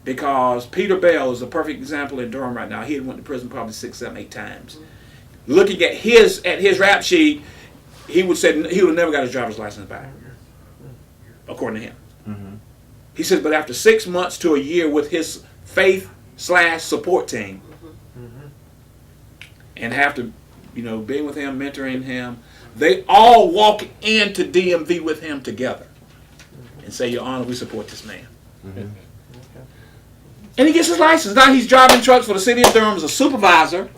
because Peter Bell is a perfect example in Durham right now. He had went to prison probably 6, 7, 8 times. Looking at his rap sheet, he would say he would have never got his driver's license back, according to him. Mm-hmm. He says, but after 6 months to a year with his faith/support team, and have to, being with him, mentoring him, they all walk into DMV with him together and say, Your Honor, we support this man. Mm-hmm. And he gets his license. Now he's driving trucks for the city of Durham as a supervisor.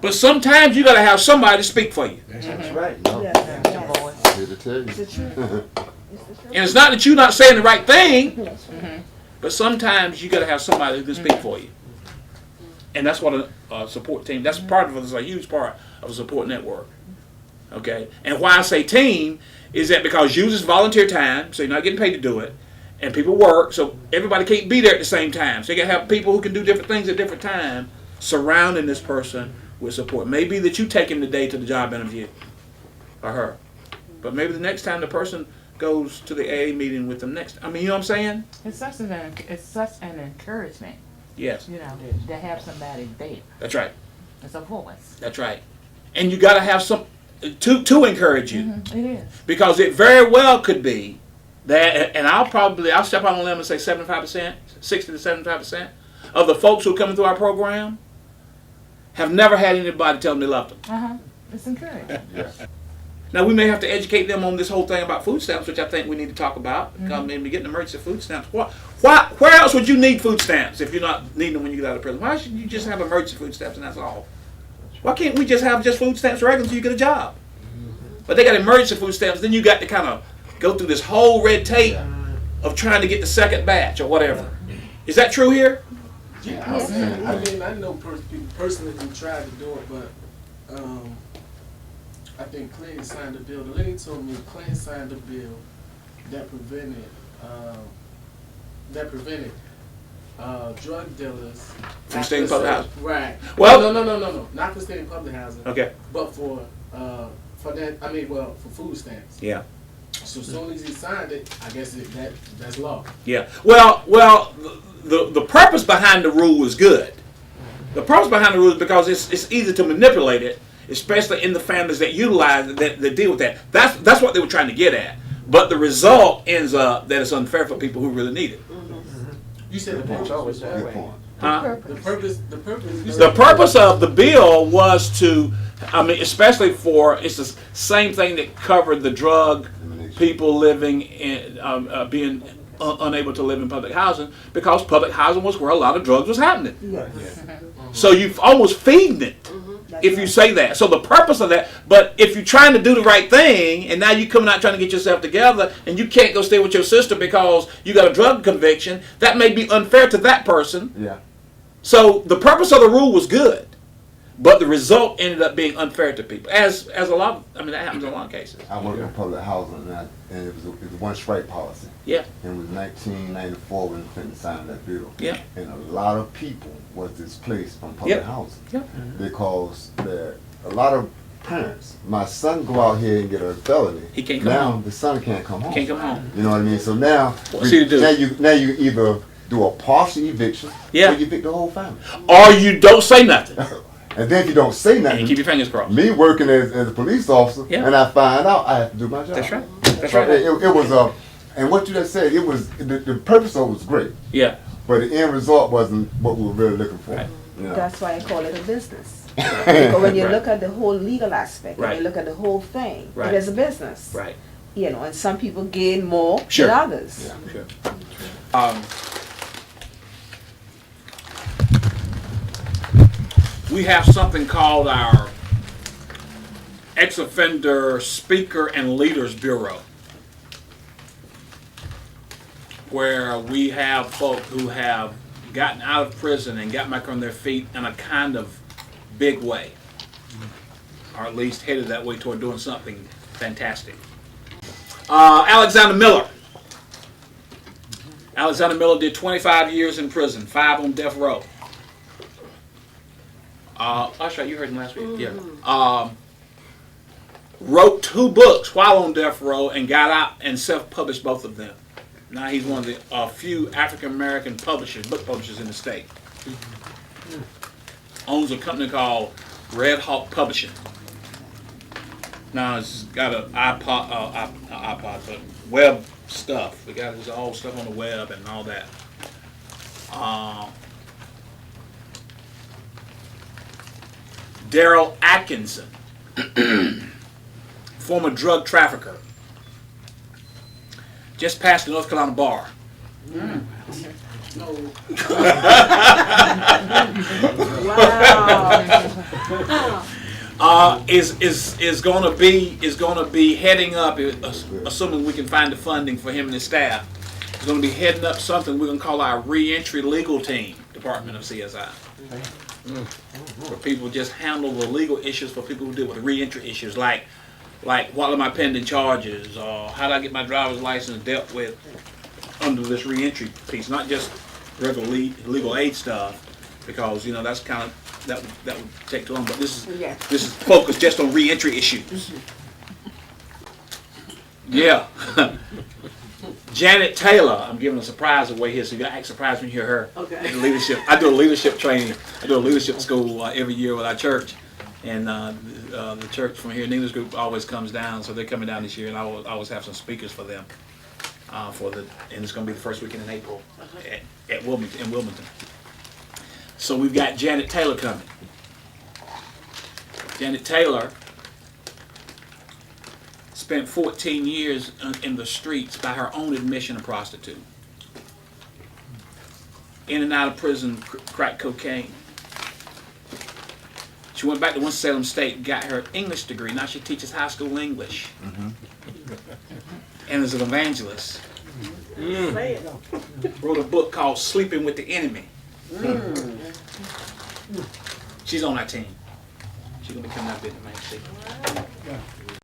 But sometimes you got to have somebody to speak for you. That's right. Here to tell you. It's the truth. And it's not that you're not saying the right thing, but sometimes you got to have somebody who can speak for you. And that's what a support team, that's part of it, is a huge part of a support network. Okay? And why I say team is that because you use volunteer time, so you're not getting paid to do it, and people work, so everybody can't be there at the same time. So you got to have people who can do different things at different times surrounding this person with support. Maybe that you take him today to the job interview, or her. But maybe the next time the person goes to the AA meeting with them next. I mean, you know what I'm saying? It's such an encouragement, Yes, to have somebody there. that's right. It's a voice. That's right. And you got to have some to encourage you, It is. because it very well could be that, and I'll step out on a limb and say 75%, 60 to 75% of the folks who are coming through our program have never had anybody tell them they love them. It's encouraging. Now, we may have to educate them on this whole thing about food stamps, which I think we need to talk about. Because maybe getting emergency food stamps. Where else would you need food stamps if you're not needing them when you get out of prison? Why should you just have emergency food stamps and that's all? Why can't we just have food stamps regular until you get a job? But they got emergency food stamps. Then you got to kind of go through this whole red tape of trying to get the second batch or whatever. Is that true here? Yeah, I know people personally who tried to do it, but I think Clinton signed a bill. The lady told me Clinton signed a bill that prevented drug dealers From staying in public housing. Right. Well- No. Not for staying in public housing. Okay. But for food stamps. Yeah. So as soon as he signed it, I guess that's law. Yeah. Well, the purpose behind the rule is good. The purpose behind the rule is because it's easy to manipulate it, especially in the families that utilize that deal with that. That's what they were trying to get at. But the result ends up that it's unfair for people who really need it. You said the purpose was Good what? point. Huh? The purpose. The purpose of the bill was to, especially it's the same thing that covered the drug people living in, being unable to live in public housing, because public housing was where a lot of drugs was happening. So you've almost feeding it if you say that. So the purpose of that, but if you're trying to do the right thing and now you're coming out trying to get yourself together and you can't go stay with your sister because you got a drug conviction, that may be unfair to that person. Yeah. So the purpose of the rule was good, but the result ended up being unfair to people. As a lot, that happens in a lot of cases. I worked in public housing, and it was a one strike policy. Yeah. And it was 1994 when Clinton signed that bill. Yeah. And a lot of people was displaced from public Yep. housing. Yep. Because a lot of parents, my son go out here and get a felony. He can't come now home. the son can't come home. Can't come home. You know what I mean? So now, What's he to do? now you either do a partial eviction, Yeah. or you evict the whole family. Or you don't say nothing And then if you don't say and nothing, you keep your fingers crossed. me working as a police officer, Yeah. and I find out I have to do my job. That's right. That's So right. it was and what you just said, it was the purpose of it was great, Yeah. but the end result wasn't what we were really looking for. Right. You know? That's why I call it a business. Because when you Right. look at the whole legal aspect, Right. and you look at the whole thing, Right. it is a business. Right. And some people gain more Sure. than others. Yeah. Sure. We have something called our Ex-Offender Speaker and Leaders Bureau, where we have folk who have gotten out of prison and got back on their feet in a kind of big way, or at least headed that way toward doing something fantastic. Alexander Miller. Alexander Miller did 25 years in prison, 5 on death row. That's right, you heard him last week. Yeah. Wrote 2 books while on death row and got out and self-published both of them. Now he's one of the few African American publishers, book publishers in the state. Owns a company called Red Hawk Publishing. Now it's got an iPod, but web stuff. We got his all stuff on the web and all that. Daryl Atkinson, former drug trafficker, just passed the North Carolina bar. No. Wow. Is gonna be heading up, assuming we can find the funding for him and his staff. He's gonna be heading up something we're gonna call our reentry legal team, Department of CSI. Where people just handle the legal issues for people who deal with reentry issues, like what are my pending charges, or how do I get my driver's license dealt with under this reentry piece, not just regular legal aid stuff, because that's kind of that would take too long. But this is focused just on reentry issues. Yeah. Janet Taylor, I'm giving a surprise away here, so you're gonna act surprised when you hear her. Okay. Leadership. I do a leadership training. I do a leadership school every year with our church, and the church from here, Nina's group, always comes down. So they're coming down this year, and I will always have some speakers for them. And it's gonna be the first weekend in April at Wilmington. So we've got Janet Taylor coming. Janet Taylor spent 14 years in the streets by her own admission, a prostitute. In and out of prison, crack cocaine. She went back to Winston-Salem State, got her English degree. Now she teaches high school English. And is an evangelist. Wrote a book called Sleeping with the Enemy. She's on our team. She's going to be coming out with the main seat.